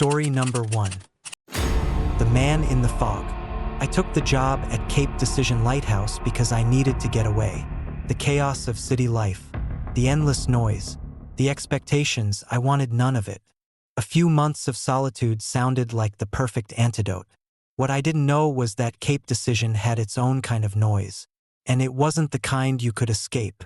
Story number 1. The Man in the Fog. I took the job at Cape Decision Lighthouse because I needed to get away. The chaos of city life, the endless noise, the expectations, I wanted none of it. A few months of solitude sounded like the perfect antidote. What I didn't know was that Cape Decision had its own kind of noise, and it wasn't the kind you could escape.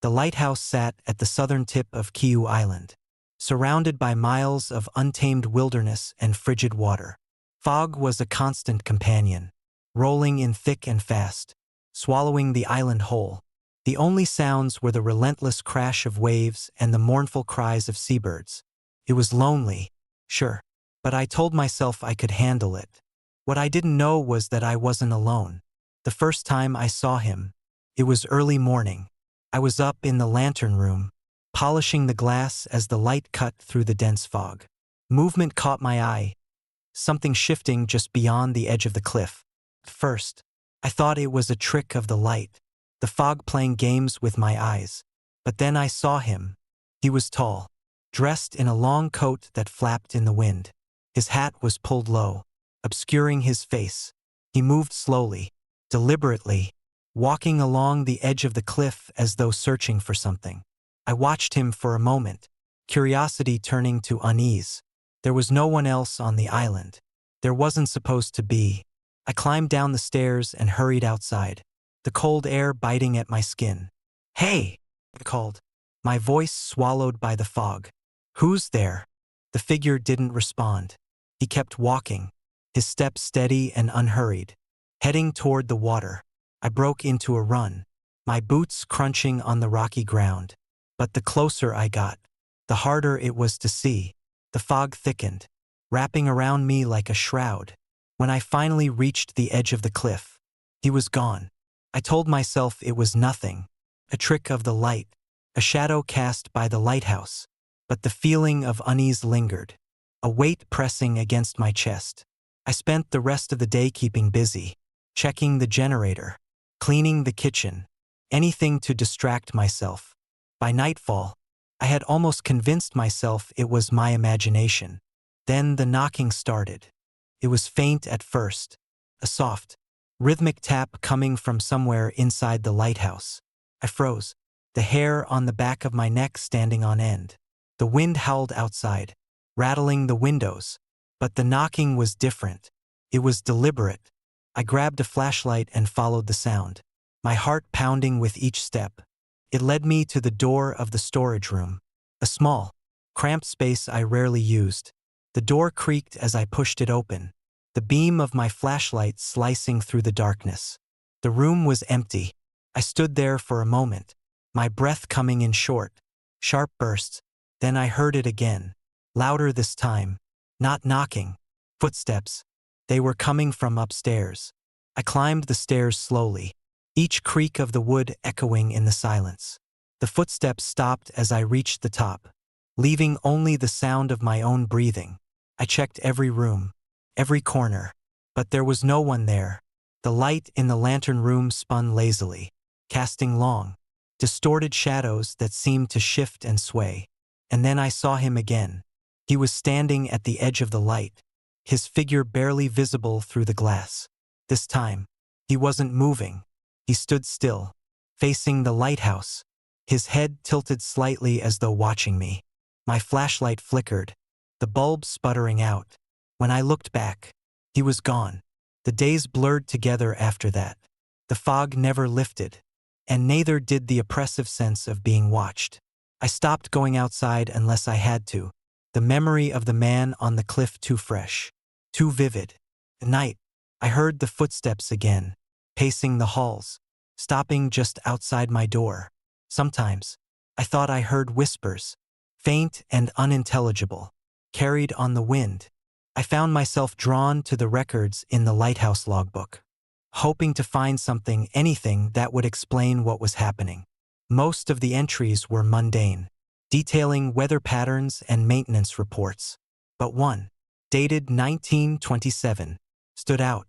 The lighthouse sat at the southern tip of Kiu Island, surrounded by miles of untamed wilderness and frigid water. Fog was a constant companion, rolling in thick and fast, swallowing the island whole. The only sounds were the relentless crash of waves and the mournful cries of seabirds. It was lonely, sure, but I told myself I could handle it. What I didn't know was that I wasn't alone. The first time I saw him, it was early morning. I was up in the lantern room, polishing the glass as the light cut through the dense fog. Movement caught my eye, something shifting just beyond the edge of the cliff. At first, I thought it was a trick of the light, the fog playing games with my eyes. But then I saw him. He was tall, dressed in a long coat that flapped in the wind. His hat was pulled low, obscuring his face. He moved slowly, deliberately, walking along the edge of the cliff as though searching for something. I watched him for a moment, curiosity turning to unease. There was no one else on the island. There wasn't supposed to be. I climbed down the stairs and hurried outside, the cold air biting at my skin. "Hey!" I called, my voice swallowed by the fog. "Who's there?" The figure didn't respond. He kept walking, his steps steady and unhurried, heading toward the water. I broke into a run, my boots crunching on the rocky ground. But the closer I got, the harder it was to see. The fog thickened, wrapping around me like a shroud. When I finally reached the edge of the cliff, he was gone. I told myself it was nothing, a trick of the light, a shadow cast by the lighthouse. But the feeling of unease lingered, a weight pressing against my chest. I spent the rest of the day keeping busy, checking the generator, cleaning the kitchen, anything to distract myself. By nightfall, I had almost convinced myself it was my imagination. Then the knocking started. It was faint at first, a soft, rhythmic tap coming from somewhere inside the lighthouse. I froze, the hair on the back of my neck standing on end. The wind howled outside, rattling the windows, but the knocking was different. It was deliberate. I grabbed a flashlight and followed the sound, my heart pounding with each step. It led me to the door of the storage room, a small, cramped space I rarely used. The door creaked as I pushed it open, the beam of my flashlight slicing through the darkness. The room was empty. I stood there for a moment, my breath coming in short, sharp bursts. Then I heard it again, louder this time, not knocking, footsteps. They were coming from upstairs. I climbed the stairs slowly, each creak of the wood echoing in the silence. The footsteps stopped as I reached the top, leaving only the sound of my own breathing. I checked every room, every corner, but there was no one there. The light in the lantern room spun lazily, casting long, distorted shadows that seemed to shift and sway. And then I saw him again. He was standing at the edge of the light, his figure barely visible through the glass. This time, he wasn't moving. He stood still, facing the lighthouse, his head tilted slightly as though watching me. My flashlight flickered, the bulb sputtering out. When I looked back, he was gone. The days blurred together after that. The fog never lifted, and neither did the oppressive sense of being watched. I stopped going outside unless I had to, the memory of the man on the cliff too fresh, too vivid. At night, I heard the footsteps again, pacing the halls, stopping just outside my door. Sometimes, I thought I heard whispers, faint and unintelligible, carried on the wind. I found myself drawn to the records in the lighthouse logbook, hoping to find something, anything that would explain what was happening. Most of the entries were mundane, detailing weather patterns and maintenance reports. But one, dated 1927, stood out.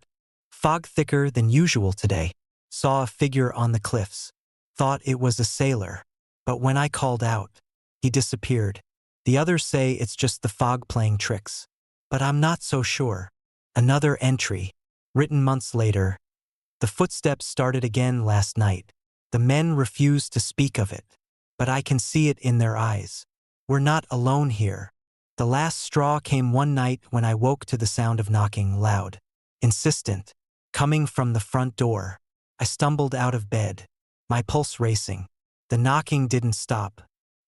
Fog thicker than usual today. Saw a figure on the cliffs. Thought it was a sailor. But when I called out, he disappeared. The others say it's just the fog playing tricks. But I'm not so sure. Another entry, written months later. The footsteps started again last night. The men refuse to speak of it. But I can see it in their eyes. We're not alone here. The last straw came one night when I woke to the sound of knocking, loud, insistent, coming from the front door. I stumbled out of bed, my pulse racing. The knocking didn't stop,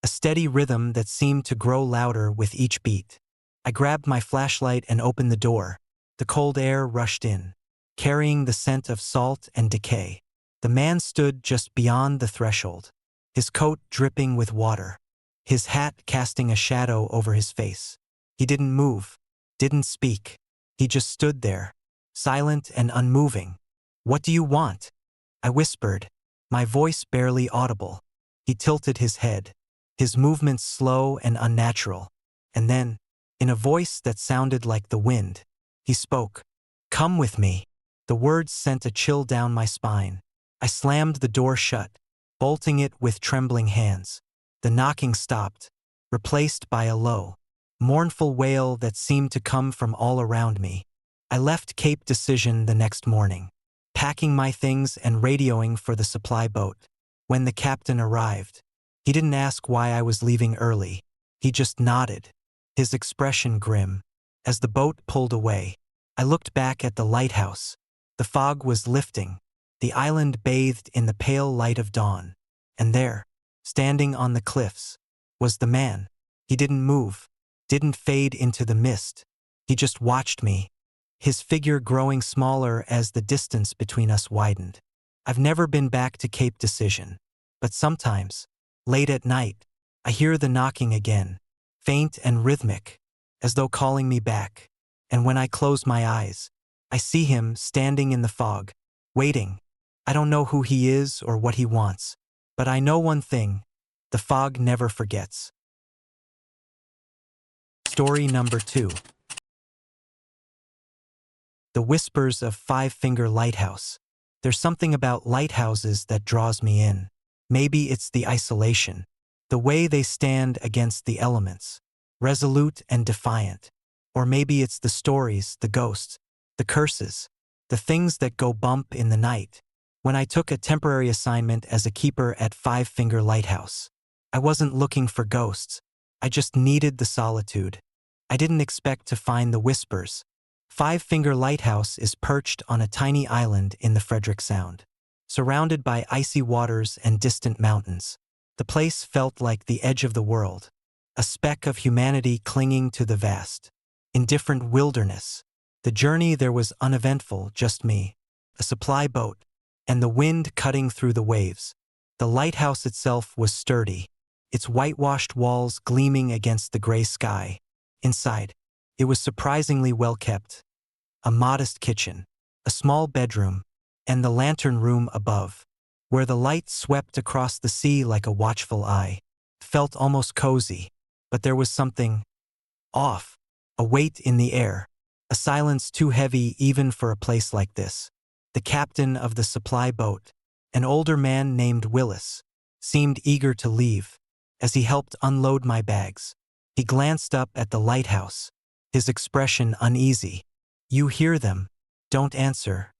a steady rhythm that seemed to grow louder with each beat. I grabbed my flashlight and opened the door. The cold air rushed in, carrying the scent of salt and decay. The man stood just beyond the threshold, his coat dripping with water, his hat casting a shadow over his face. He didn't move, didn't speak. He just stood there, silent and unmoving. "What do you want?" I whispered, my voice barely audible. He tilted his head, his movements slow and unnatural. And then, in a voice that sounded like the wind, he spoke. "Come with me." The words sent a chill down my spine. I slammed the door shut, bolting it with trembling hands. The knocking stopped, replaced by a low, mournful wail that seemed to come from all around me. I left Cape Decision the next morning, packing my things and radioing for the supply boat. When the captain arrived, he didn't ask why I was leaving early. He just nodded, his expression grim. As the boat pulled away, I looked back at the lighthouse. The fog was lifting, the island bathed in the pale light of dawn. And there, standing on the cliffs, was the man. He didn't move, didn't fade into the mist. He just watched me, his figure growing smaller as the distance between us widened. I've never been back to Cape Decision, but sometimes, late at night, I hear the knocking again, faint and rhythmic, as though calling me back. And when I close my eyes, I see him standing in the fog, waiting. I don't know who he is or what he wants, but I know one thing: the fog never forgets. Story number 2. The Whispers of Five Finger Lighthouse. There's something about lighthouses that draws me in. Maybe it's the isolation, the way they stand against the elements, resolute and defiant. Or maybe it's the stories, the ghosts, the curses, the things that go bump in the night. When I took a temporary assignment as a keeper at Five Finger Lighthouse, I wasn't looking for ghosts. I just needed the solitude. I didn't expect to find the whispers. Five Finger Lighthouse is perched on a tiny island in the Frederick Sound, surrounded by icy waters and distant mountains. The place felt like the edge of the world, a speck of humanity clinging to the vast, indifferent wilderness. The journey there was uneventful, just me, a supply boat, and the wind cutting through the waves. The lighthouse itself was sturdy, its whitewashed walls gleaming against the gray sky. Inside, it was surprisingly well kept. A modest kitchen, a small bedroom, and the lantern room above, where the light swept across the sea like a watchful eye, felt almost cozy. But there was something off, a weight in the air, a silence too heavy even for a place like this. The captain of the supply boat, an older man named Willis, seemed eager to leave. As he helped unload my bags, he glanced up at the lighthouse, his expression uneasy. "You hear them. Don't answer,"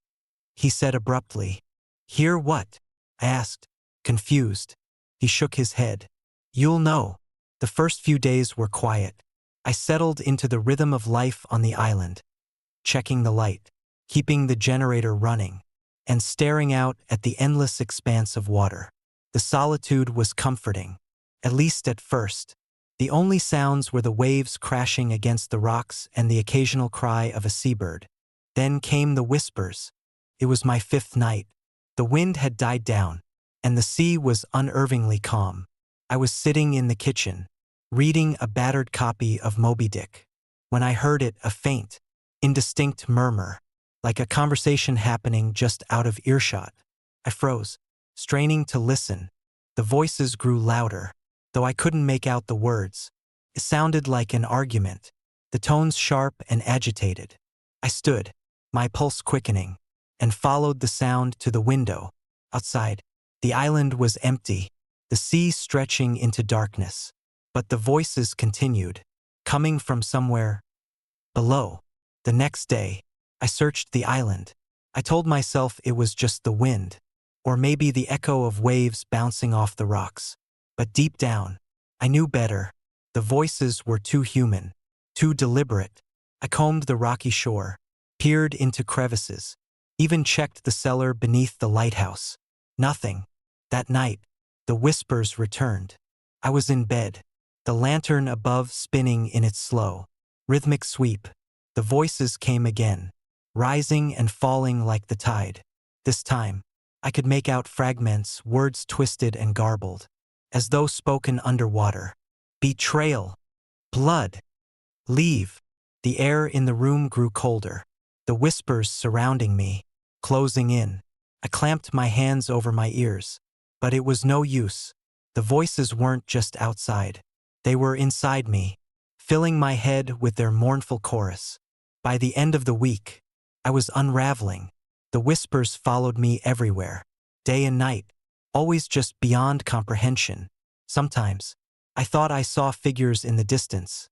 he said abruptly. "Hear what?" I asked, confused. He shook his head. "You'll know." The first few days were quiet. I settled into the rhythm of life on the island, checking the light, keeping the generator running, and staring out at the endless expanse of water. The solitude was comforting, at least at first. The only sounds were the waves crashing against the rocks and the occasional cry of a seabird. Then came the whispers. It was my 5th night. The wind had died down, and the sea was unnervingly calm. I was sitting in the kitchen, reading a battered copy of Moby Dick, when I heard it, a faint, indistinct murmur, like a conversation happening just out of earshot. I froze, straining to listen. The voices grew louder, though I couldn't make out the words. It sounded like an argument, the tones sharp and agitated. I stood, my pulse quickening, and followed the sound to the window. Outside, the island was empty, the sea stretching into darkness. But the voices continued, coming from somewhere below. The next day, I searched the island. I told myself it was just the wind, or maybe the echo of waves bouncing off the rocks. But deep down, I knew better. The voices were too human, too deliberate. I combed the rocky shore, peered into crevices, even checked the cellar beneath the lighthouse. Nothing. That night, the whispers returned. I was in bed, the lantern above spinning in its slow, rhythmic sweep. The voices came again, rising and falling like the tide. This time, I could make out fragments, words twisted and garbled, as though spoken underwater. Betrayal. Blood. Leave. The air in the room grew colder, the whispers surrounding me, closing in. I clamped my hands over my ears, but it was no use. The voices weren't just outside. They were inside me, filling my head with their mournful chorus. By the end of the week, I was unraveling. The whispers followed me everywhere, day and night, always just beyond comprehension. Sometimes, I thought I saw figures in the distance,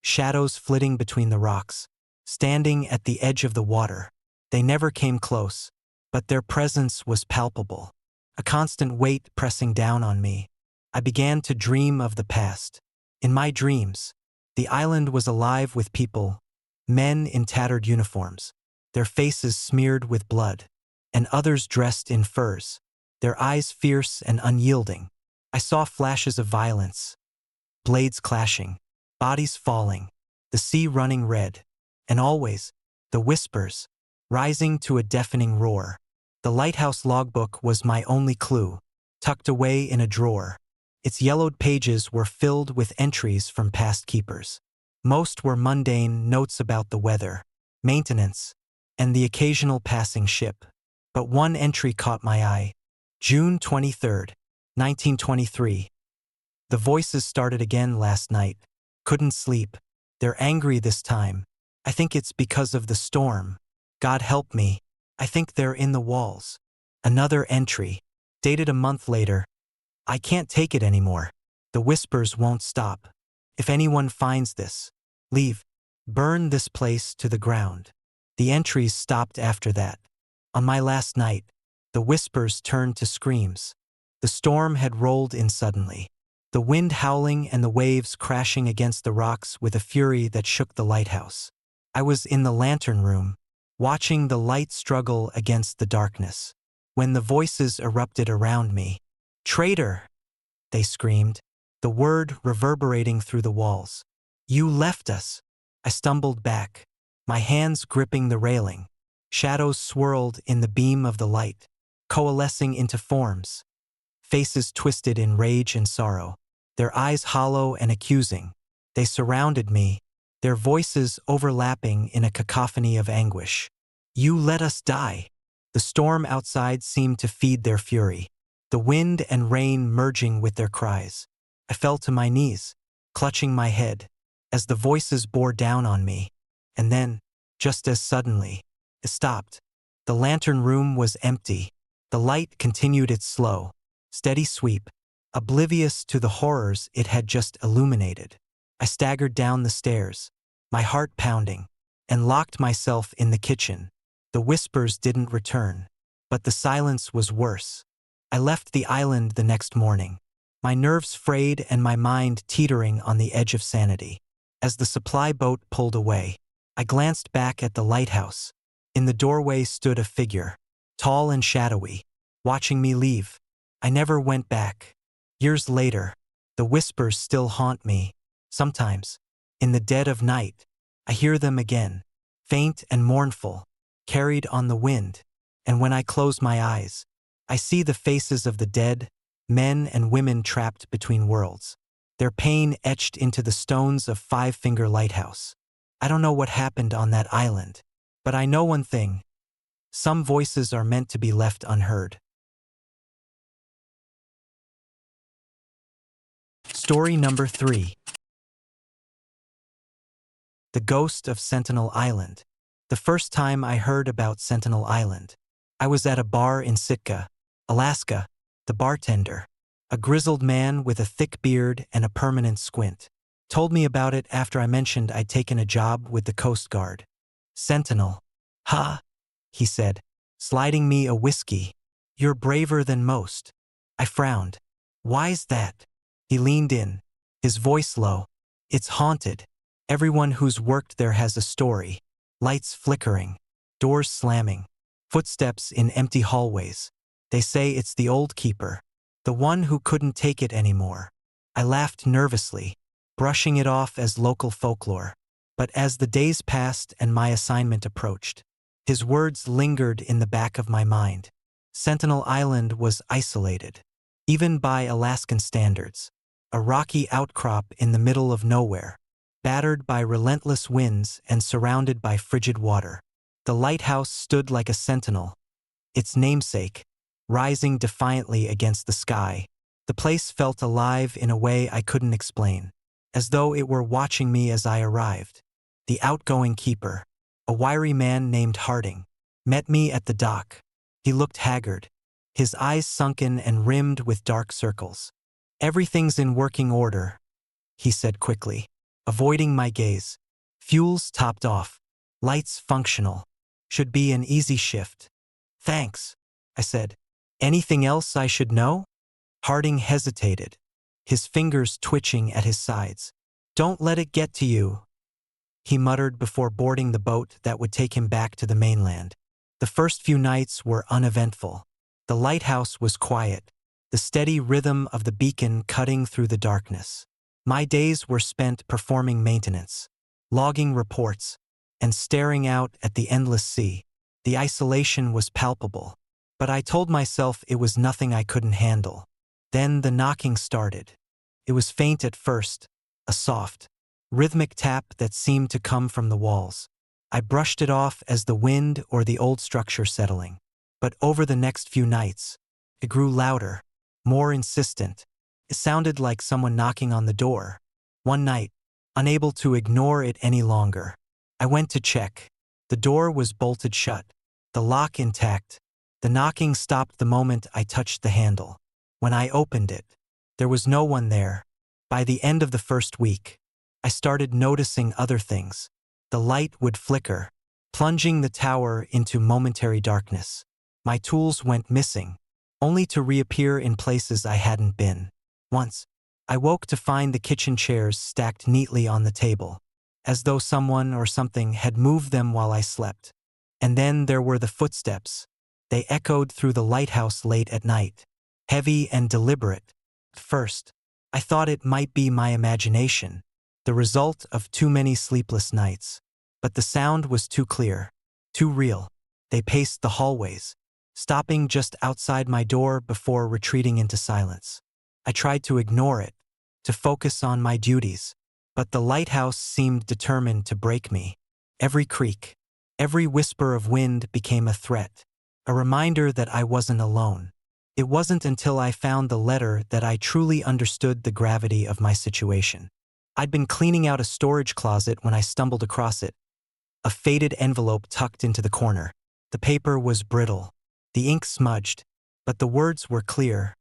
shadows flitting between the rocks, standing at the edge of the water. They never came close, but their presence was palpable, a constant weight pressing down on me. I began to dream of the past. In my dreams, the island was alive with people, men in tattered uniforms, their faces smeared with blood, and others dressed in furs, their eyes fierce and unyielding. I saw flashes of violence, blades clashing, bodies falling, the sea running red, and always, the whispers, rising to a deafening roar. The lighthouse logbook was my only clue, tucked away in a drawer. Its yellowed pages were filled with entries from past keepers. Most were mundane notes about the weather, maintenance, and the occasional passing ship. But one entry caught my eye. June 23rd, 1923. The voices started again last night. Couldn't sleep. They're angry this time. I think it's because of the storm. God help me. I think they're in the walls. Another entry, dated a month later. I can't take it anymore. The whispers won't stop. If anyone finds this, leave. Burn this place to the ground. The entries stopped after that. On my last night, the whispers turned to screams. The storm had rolled in suddenly, the wind howling and the waves crashing against the rocks with a fury that shook the lighthouse. I was in the lantern room, watching the light struggle against the darkness, when the voices erupted around me. "Traitor!" they screamed, the word reverberating through the walls. "You left us!" I stumbled back, my hands gripping the railing. Shadows swirled in the beam of the light, coalescing into forms. Faces twisted in rage and sorrow, their eyes hollow and accusing. They surrounded me, their voices overlapping in a cacophony of anguish. "You let us die!" The storm outside seemed to feed their fury, the wind and rain merging with their cries. I fell to my knees, clutching my head, as the voices bore down on me. And then, just as suddenly, it stopped. The lantern room was empty. The light continued its slow, steady sweep, oblivious to the horrors it had just illuminated. I staggered down the stairs, my heart pounding, and locked myself in the kitchen. The whispers didn't return, but the silence was worse. I left the island the next morning, my nerves frayed and my mind teetering on the edge of sanity. As the supply boat pulled away, I glanced back at the lighthouse. In the doorway stood a figure, tall and shadowy, watching me leave. I never went back. Years later, the whispers still haunt me. Sometimes, in the dead of night, I hear them again, faint and mournful, carried on the wind. And when I close my eyes, I see the faces of the dead, men and women trapped between worlds, their pain etched into the stones of Five Finger Lighthouse. I don't know what happened on that island, but I know one thing. Some voices are meant to be left unheard. Story number 3. The Ghost of Sentinel Island. The first time I heard about Sentinel Island, I was at a bar in Sitka, Alaska. The bartender, a grizzled man with a thick beard and a permanent squint, Told me about it after I mentioned I'd taken a job with the Coast Guard. Sentinel. Ha, he said, sliding me a whiskey. You're braver than most. I frowned. Why's that? He leaned in, his voice low. It's haunted. Everyone who's worked there has a story. Lights flickering, doors slamming, footsteps in empty hallways. They say it's the old keeper, the one who couldn't take it anymore. I laughed nervously, brushing it off as local folklore. But as the days passed and my assignment approached, his words lingered in the back of my mind. Sentinel Island was isolated, even by Alaskan standards, a rocky outcrop in the middle of nowhere, battered by relentless winds and surrounded by frigid water. The lighthouse stood like a sentinel, its namesake, rising defiantly against the sky. The place felt alive in a way I couldn't explain, as though it were watching me as I arrived. The outgoing keeper, a wiry man named Harding, met me at the dock. He looked haggard, his eyes sunken and rimmed with dark circles. Everything's in working order, he said quickly, avoiding my gaze. Fuel's topped off, lights functional. Should be an easy shift. Thanks, I said. Anything else I should know? Harding hesitated, his fingers twitching at his sides. Don't let it get to you, he muttered before boarding the boat that would take him back to the mainland. The first few nights were uneventful. The lighthouse was quiet, the steady rhythm of the beacon cutting through the darkness. My days were spent performing maintenance, logging reports, and staring out at the endless sea. The isolation was palpable, but I told myself it was nothing I couldn't handle. Then the knocking started. It was faint at first, a soft, rhythmic tap that seemed to come from the walls. I brushed it off as the wind or the old structure settling. But over the next few nights, it grew louder, more insistent. It sounded like someone knocking on the door. One night, unable to ignore it any longer, I went to check. The door was bolted shut, the lock intact. The knocking stopped the moment I touched the handle. When I opened it, there was no one there. By the end of the first week, I started noticing other things. The light would flicker, plunging the tower into momentary darkness. My tools went missing, only to reappear in places I hadn't been. Once, I woke to find the kitchen chairs stacked neatly on the table, as though someone or something had moved them while I slept. And then there were the footsteps. They echoed through the lighthouse late at night, heavy and deliberate. At first, I thought it might be my imagination, the result of too many sleepless nights. But the sound was too clear, too real. They paced the hallways, stopping just outside my door before retreating into silence. I tried to ignore it, to focus on my duties, but the lighthouse seemed determined to break me. Every creak, every whisper of wind became a threat, a reminder that I wasn't alone. It wasn't until I found the letter that I truly understood the gravity of my situation. I'd been cleaning out a storage closet when I stumbled across it, a faded envelope tucked into the corner. The paper was brittle, the ink smudged, but the words were clear.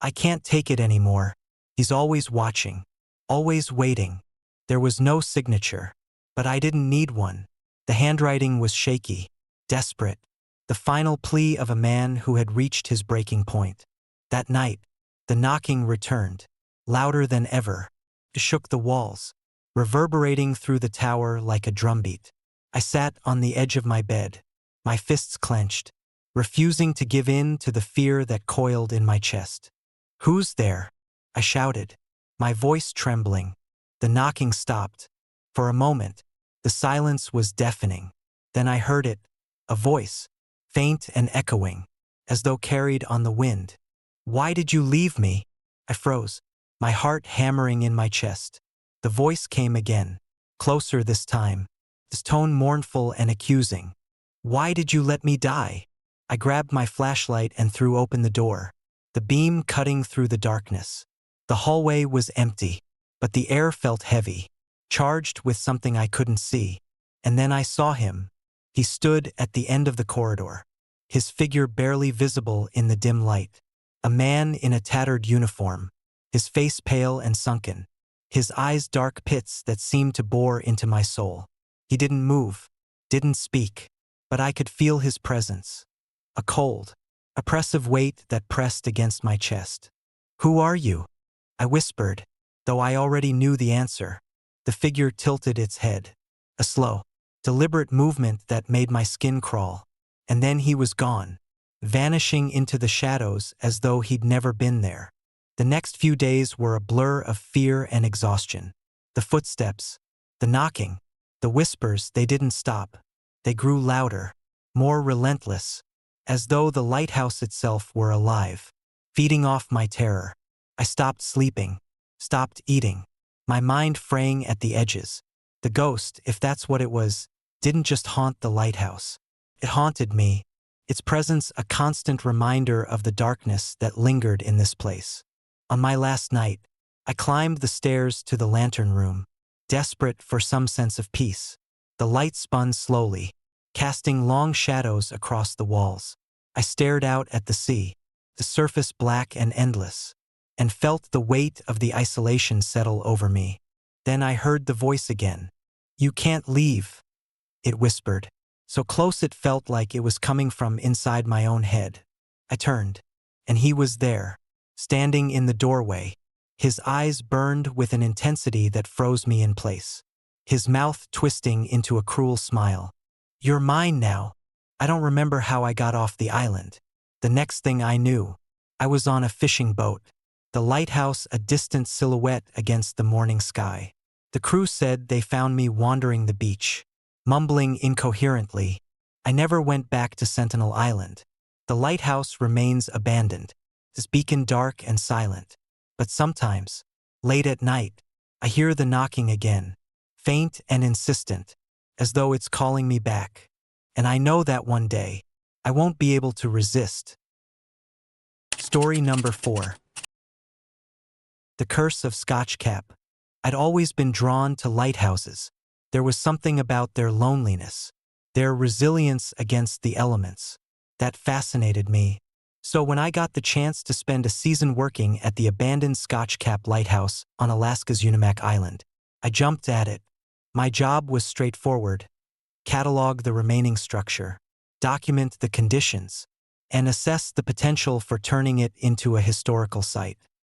I can't take it anymore. He's always watching, always waiting. There was no signature, but I didn't need one. The handwriting was shaky, desperate, the final plea of a man who had reached his breaking point. That night, the knocking returned, louder than ever. It shook the walls, reverberating through the tower like a drumbeat. I sat on the edge of my bed, my fists clenched, refusing to give in to the fear that coiled in my chest. "Who's there?" I shouted, my voice trembling. The knocking stopped. For a moment, the silence was deafening. Then I heard it, a voice, faint and echoing, as though carried on the wind. "Why did you leave me?" I froze, my heart hammering in my chest. The voice came again, closer this time, its tone mournful and accusing. "Why did you let me die?" I grabbed my flashlight and threw open the door, the beam cutting through the darkness. The hallway was empty, but the air felt heavy, charged with something I couldn't see. And then I saw him. He stood at the end of the corridor, his figure barely visible in the dim light. A man in a tattered uniform, his face pale and sunken, his eyes dark pits that seemed to bore into my soul. He didn't move, didn't speak, but I could feel his presence. A cold, oppressive weight that pressed against my chest. "Who are you?" I whispered, though I already knew the answer. The figure tilted its head. A slow, deliberate movement that made my skin crawl. And then he was gone, vanishing into the shadows as though he'd never been there. The next few days were a blur of fear and exhaustion. The footsteps, the knocking, the whispers, they didn't stop. They grew louder, more relentless, as though the lighthouse itself were alive, feeding off my terror. I stopped sleeping, stopped eating, my mind fraying at the edges. The ghost, if that's what it was, didn't just haunt the lighthouse. It haunted me, its presence a constant reminder of the darkness that lingered in this place. On my last night, I climbed the stairs to the lantern room, desperate for some sense of peace. The light spun slowly, casting long shadows across the walls. I stared out at the sea, the surface black and endless, and felt the weight of the isolation settle over me. Then I heard the voice again. "You can't leave," it whispered, so close it felt like it was coming from inside my own head. I turned, and he was there, standing in the doorway. His eyes burned with an intensity that froze me in place, his mouth twisting into a cruel smile. "You're mine now." I don't remember how I got off the island. The next thing I knew, I was on a fishing boat, the lighthouse a distant silhouette against the morning sky. The crew said they found me wandering the beach, mumbling incoherently. I never went back to Sentinel Island. The lighthouse remains abandoned, its beacon dark and silent. But sometimes, late at night, I hear the knocking again, faint and insistent, as though it's calling me back. And I know that one day, I won't be able to resist. Story number 4. The Curse of Scotch Cap. I'd always been drawn to lighthouses. There was something about their loneliness, their resilience against the elements, that fascinated me. So when I got the chance to spend a season working at the abandoned Scotch Cap Lighthouse on Alaska's Unimak Island, I jumped at it. My job was straightforward: catalog the remaining structure, document the conditions, and assess the potential for turning it into a historical site.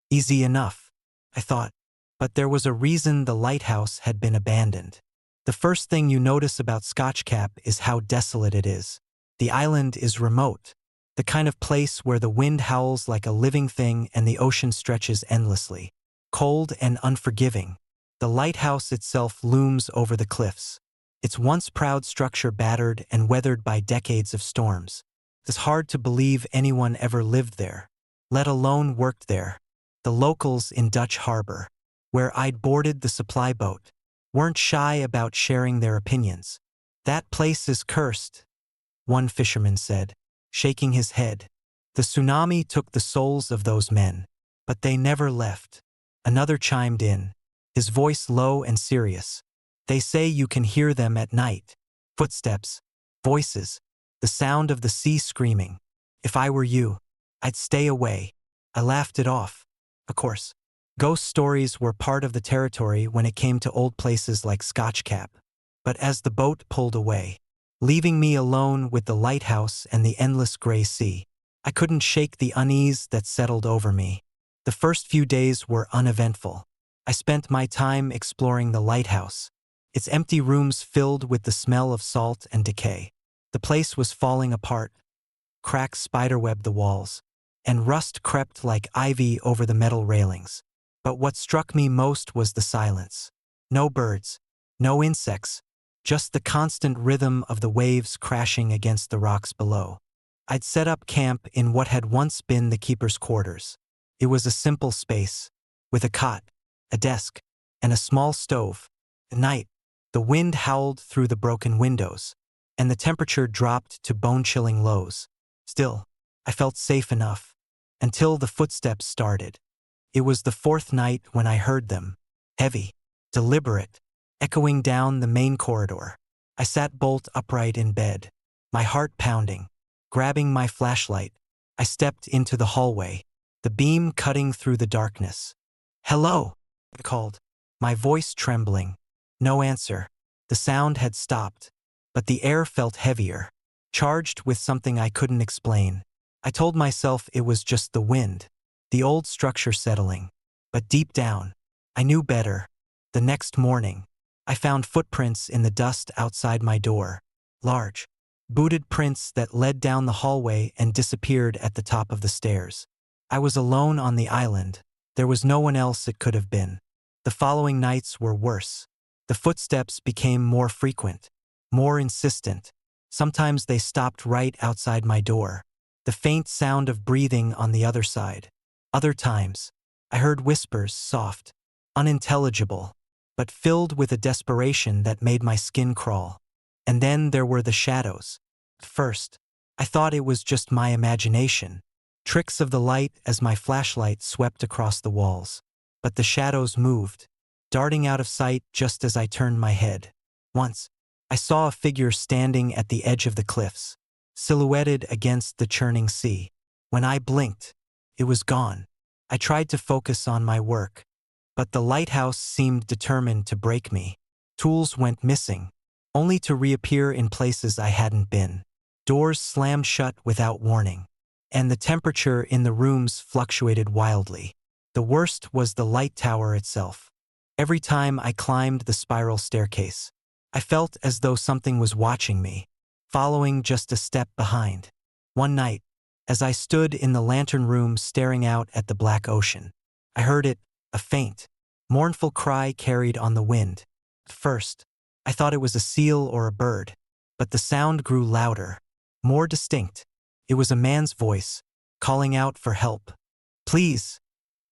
Easy enough, I thought. But there was a reason the lighthouse had been abandoned. The first thing you notice about Scotch Cap is how desolate it is. The island is remote, the kind of place where the wind howls like a living thing and the ocean stretches endlessly. Cold and unforgiving, the lighthouse itself looms over the cliffs, its once proud structure battered and weathered by decades of storms. It's hard to believe anyone ever lived there, let alone worked there. The locals in Dutch Harbor, where I'd boarded the supply boat, weren't shy about sharing their opinions. "That place is cursed," one fisherman said, shaking his head. "The tsunami took the souls of those men, but they never left." Another chimed in, his voice low and serious. "They say you can hear them at night. Footsteps, voices, the sound of the sea screaming. If I were you, I'd stay away." I laughed it off. Of course, ghost stories were part of the territory when it came to old places like Scotch Cap. But as the boat pulled away, leaving me alone with the lighthouse and the endless gray sea, I couldn't shake the unease that settled over me. The first few days were uneventful. I spent my time exploring the lighthouse, its empty rooms filled with the smell of salt and decay. The place was falling apart. Cracks spiderwebbed the walls, and rust crept like ivy over the metal railings. But what struck me most was the silence. No birds, no insects, just the constant rhythm of the waves crashing against the rocks below. I'd set up camp in what had once been the keeper's quarters. It was a simple space, with a cot, a desk, and a small stove. At night, the wind howled through the broken windows, and the temperature dropped to bone-chilling lows. Still, I felt safe enough, until the footsteps started. It was the fourth night when I heard them, heavy, deliberate, echoing down the main corridor. I sat bolt upright in bed, my heart pounding. Grabbing my flashlight, I stepped into the hallway, the beam cutting through the darkness. "Hello," I called. my voice trembling. No answer. The sound had stopped, but the air felt heavier, charged with something I couldn't explain. I told myself it was just the wind, the old structure settling. But deep down, I knew better. The next morning, I found footprints in the dust outside my door. Large, booted prints that led down the hallway and disappeared at the top of the stairs. I was alone on the island. There was no one else it could have been. The following nights were worse. The footsteps became more frequent, more insistent. Sometimes they stopped right outside my door. The faint sound of breathing on the other side. Other times, I heard whispers, soft, unintelligible, but filled with a desperation that made my skin crawl. And then there were the shadows. At first, I thought it was just my imagination, tricks of the light as my flashlight swept across the walls. But the shadows moved, darting out of sight just as I turned my head. Once, I saw a figure standing at the edge of the cliffs, silhouetted against the churning sea. When I blinked, it was gone. I tried to focus on my work, but the lighthouse seemed determined to break me. Tools went missing, only to reappear in places I hadn't been. Doors slammed shut without warning, and the temperature in the rooms fluctuated wildly. The worst was the light tower itself. Every time I climbed the spiral staircase, I felt as though something was watching me, following just a step behind. One night, as I stood in the lantern room staring out at the black ocean, I heard it, a faint, mournful cry carried on the wind. At first, I thought it was a seal or a bird, but the sound grew louder, more distinct. It was a man's voice, calling out for help. "Please,"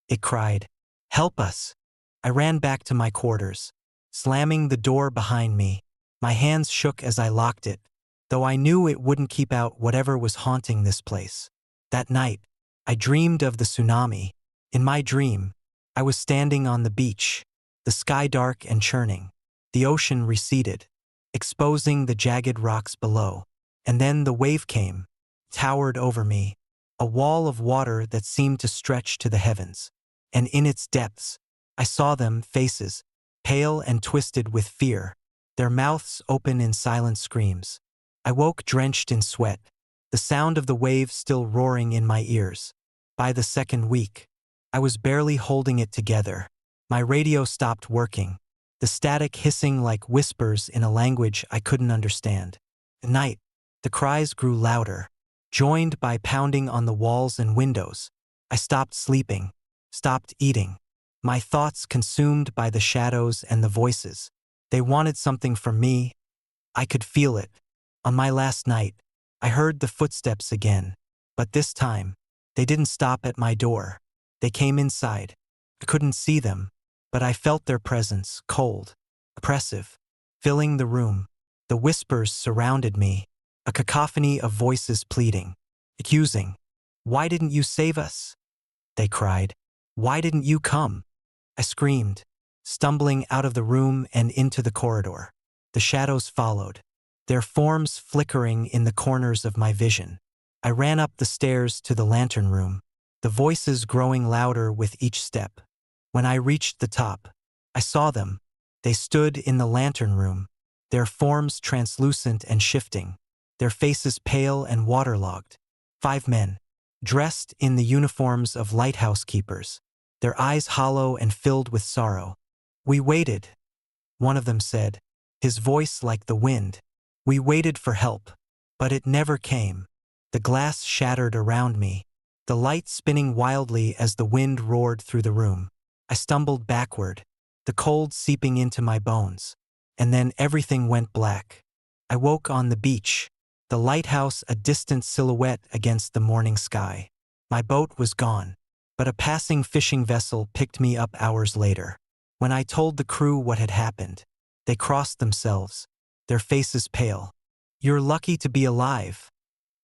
it cried, "help us." I ran back to my quarters, slamming the door behind me. My hands shook as I locked it, though I knew it wouldn't keep out whatever was haunting this place. That night, I dreamed of the tsunami. In my dream, I was standing on the beach, the sky dark and churning. The ocean receded, exposing the jagged rocks below. And then the wave came, towered over me, a wall of water that seemed to stretch to the heavens. And in its depths, I saw them, faces, pale and twisted with fear, their mouths open in silent screams. I woke drenched in sweat, the sound of the waves still roaring in my ears. By the second week, I was barely holding it together. My radio stopped working, the static hissing like whispers in a language I couldn't understand. At night, the cries grew louder, joined by pounding on the walls and windows. I stopped sleeping, stopped eating, my thoughts consumed by the shadows and the voices. They wanted something from me. I could feel it. On my last night, I heard the footsteps again, but this time, they didn't stop at my door. They came inside. I couldn't see them, but I felt their presence, cold, oppressive, filling the room. The whispers surrounded me, a cacophony of voices pleading, accusing. "Why didn't you save us?" they cried. "Why didn't you come?" I screamed, stumbling out of the room and into the corridor. The shadows followed, their forms flickering in the corners of my vision. I ran up the stairs to the lantern room, the voices growing louder with each step. When I reached the top, I saw them. They stood in the lantern room, their forms translucent and shifting, their faces pale and waterlogged. 5 men, dressed in the uniforms of lighthouse keepers, their eyes hollow and filled with sorrow. "We waited," one of them said, his voice like the wind. "We waited for help, but it never came." The glass shattered around me, the light spinning wildly as the wind roared through the room. I stumbled backward, the cold seeping into my bones. And then everything went black. I woke on the beach, the lighthouse a distant silhouette against the morning sky. My boat was gone, but a passing fishing vessel picked me up hours later. When I told the crew what had happened, they crossed themselves, their faces pale. "You're lucky to be alive,"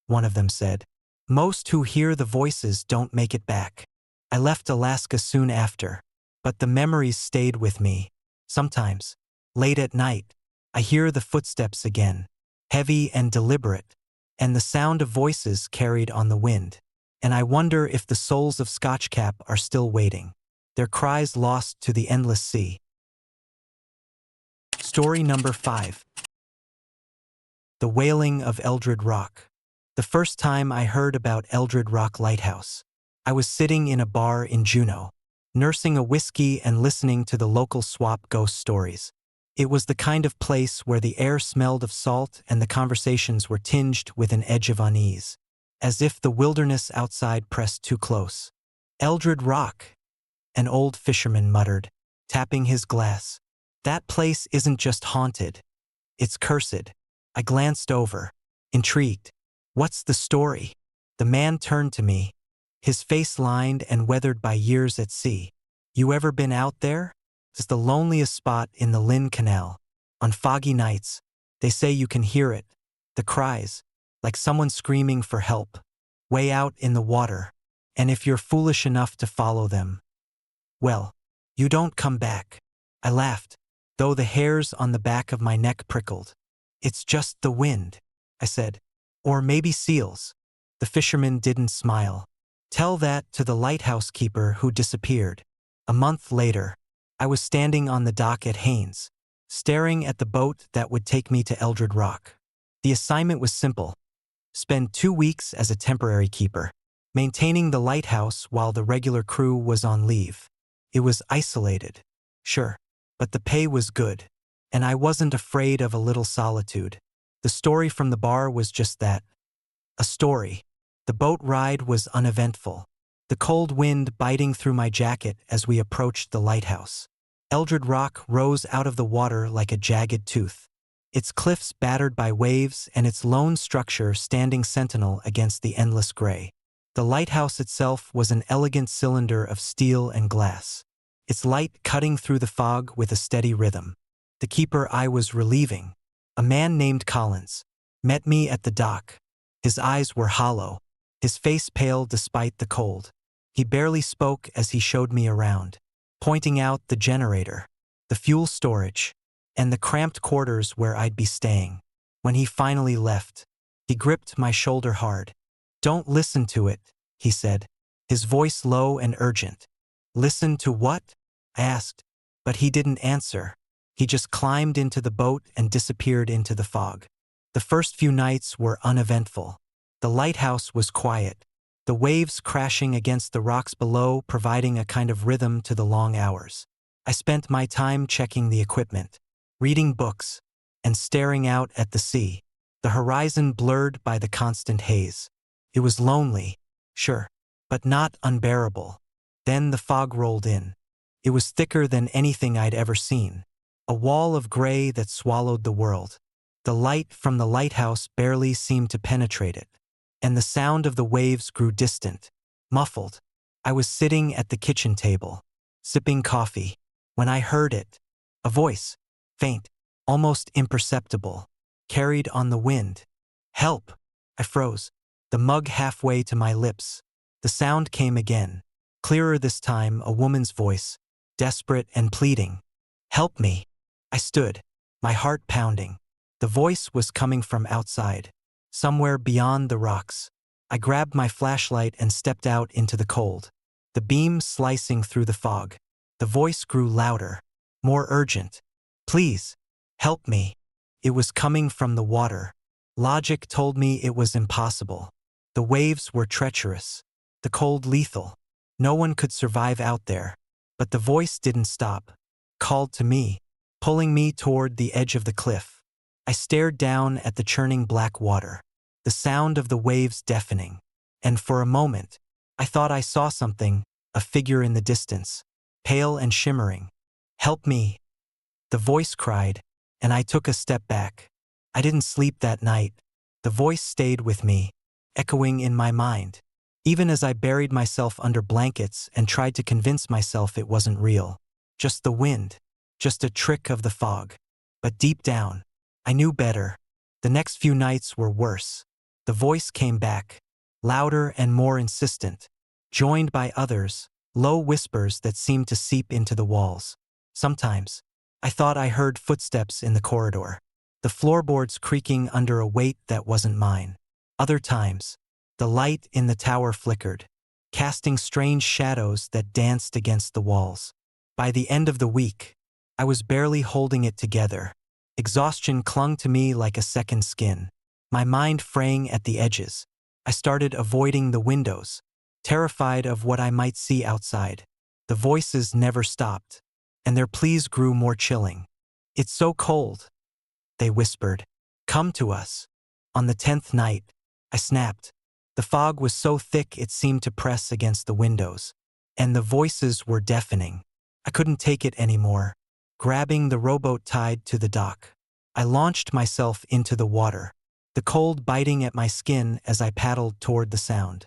one of them said. "Most who hear the voices don't make it back." I left Alaska soon after, but the memories stayed with me. Sometimes, late at night, I hear the footsteps again, heavy and deliberate, and the sound of voices carried on the wind. And I wonder if the souls of Scotchcap are still waiting, their cries lost to the endless sea. Story number 5. The Wailing of Eldred Rock. The first time I heard about Eldred Rock Lighthouse, I was sitting in a bar in Juneau, nursing a whiskey and listening to the local swap ghost stories. It was the kind of place where the air smelled of salt and the conversations were tinged with an edge of unease, as if the wilderness outside pressed too close. Eldred Rock, an old fisherman muttered, tapping his glass. That place isn't just haunted, it's cursed. I glanced over, intrigued. What's the story? The man turned to me, his face lined and weathered by years at sea. You ever been out there? It's the loneliest spot in the Lynn Canal. On foggy nights, they say you can hear it, the cries, like someone screaming for help, way out in the water. And if you're foolish enough to follow them, well, you don't come back. I laughed, though the hairs on the back of my neck prickled. It's just the wind, I said. Or maybe seals. The fisherman didn't smile. Tell that to the lighthouse keeper who disappeared. A month later, I was standing on the dock at Haynes, staring at the boat that would take me to Eldred Rock. The assignment was simple. Spend 2 weeks as a temporary keeper, maintaining the lighthouse while the regular crew was on leave. It was isolated, sure, but the pay was good, and I wasn't afraid of a little solitude. The story from the bar was just that, a story. The boat ride was uneventful, the cold wind biting through my jacket as we approached the lighthouse. Eldred Rock rose out of the water like a jagged tooth, its cliffs battered by waves and its lone structure standing sentinel against the endless gray. The lighthouse itself was an elegant cylinder of steel and glass, its light cutting through the fog with a steady rhythm. The keeper I was relieving, a man named Collins, met me at the dock. His eyes were hollow, his face pale despite the cold. He barely spoke as he showed me around, pointing out the generator, the fuel storage, and the cramped quarters where I'd be staying. When he finally left, he gripped my shoulder hard. Don't listen to it, he said, his voice low and urgent. Listen to what? I asked, but he didn't answer. He just climbed into the boat and disappeared into the fog. The first few nights were uneventful. The lighthouse was quiet, the waves crashing against the rocks below providing a kind of rhythm to the long hours. I spent my time checking the equipment, reading books, and staring out at the sea, the horizon blurred by the constant haze. It was lonely, sure, but not unbearable. Then the fog rolled in. It was thicker than anything I'd ever seen, a wall of gray that swallowed the world. The light from the lighthouse barely seemed to penetrate it, and the sound of the waves grew distant, muffled. I was sitting at the kitchen table, sipping coffee, when I heard it. A voice, faint, almost imperceptible, carried on the wind. Help! I froze, the mug halfway to my lips. The sound came again, clearer this time, a woman's voice, desperate and pleading. Help me! I stood, my heart pounding. The voice was coming from outside, somewhere beyond the rocks. I grabbed my flashlight and stepped out into the cold, the beam slicing through the fog. The voice grew louder, more urgent. Please, help me. It was coming from the water. Logic told me it was impossible. The waves were treacherous, the cold lethal. No one could survive out there. But the voice didn't stop, called to me, pulling me toward the edge of the cliff. I stared down at the churning black water, the sound of the waves deafening, and for a moment, I thought I saw something, a figure in the distance, pale and shimmering. Help me! The voice cried, and I took a step back. I didn't sleep that night. The voice stayed with me, echoing in my mind, even as I buried myself under blankets and tried to convince myself it wasn't real. Just the wind, just a trick of the fog. But deep down, I knew better. The next few nights were worse. The voice came back, louder and more insistent, joined by others, low whispers that seemed to seep into the walls. Sometimes, I thought I heard footsteps in the corridor, the floorboards creaking under a weight that wasn't mine. Other times, the light in the tower flickered, casting strange shadows that danced against the walls. By the end of the week, I was barely holding it together. Exhaustion clung to me like a second skin, my mind fraying at the edges. I started avoiding the windows, terrified of what I might see outside. The voices never stopped, and their pleas grew more chilling. "It's so cold," they whispered. "Come to us." On the 10th night, I snapped. The fog was so thick it seemed to press against the windows, and the voices were deafening. I couldn't take it anymore. Grabbing the rowboat tied to the dock, I launched myself into the water, the cold biting at my skin as I paddled toward the sound.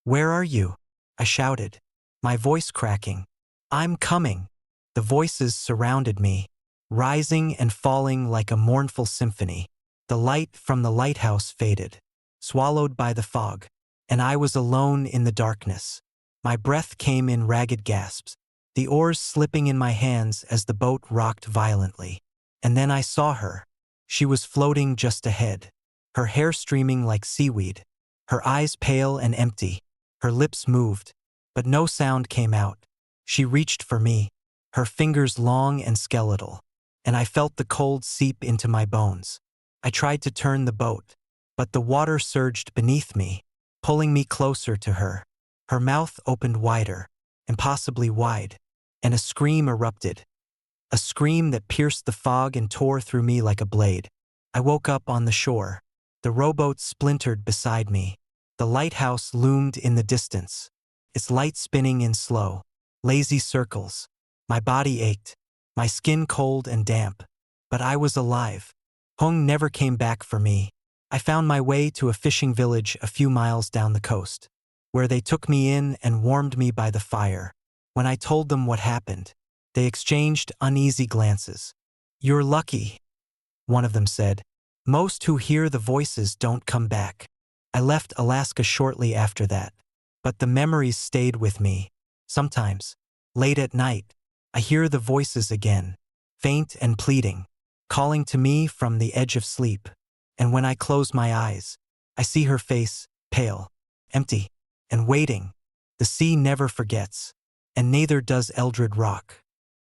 "Where are you?" I shouted, my voice cracking. "I'm coming." The voices surrounded me, rising and falling like a mournful symphony. The light from the lighthouse faded, swallowed by the fog, and I was alone in the darkness. My breath came in ragged gasps, the oars slipping in my hands as the boat rocked violently. And then I saw her. She was floating just ahead, her hair streaming like seaweed, her eyes pale and empty. Her lips moved, but no sound came out. She reached for me, her fingers long and skeletal, and I felt the cold seep into my bones. I tried to turn the boat, but the water surged beneath me, pulling me closer to her. Her mouth opened wider, impossibly wide, and a scream erupted. A scream that pierced the fog and tore through me like a blade. I woke up on the shore. The rowboat splintered beside me. The lighthouse loomed in the distance, its light spinning in slow, lazy circles. My body ached, my skin cold and damp, but I was alive. Hung never came back for me. I found my way to a fishing village a few miles down the coast, where they took me in and warmed me by the fire. When I told them what happened, they exchanged uneasy glances. "You're lucky," one of them said. "Most who hear the voices don't come back." I left Alaska shortly after that, but the memories stayed with me. Sometimes, late at night, I hear the voices again, faint and pleading, calling to me from the edge of sleep. And when I close my eyes, I see her face, pale, empty, and waiting. The sea never forgets, and neither does Eldred Rock.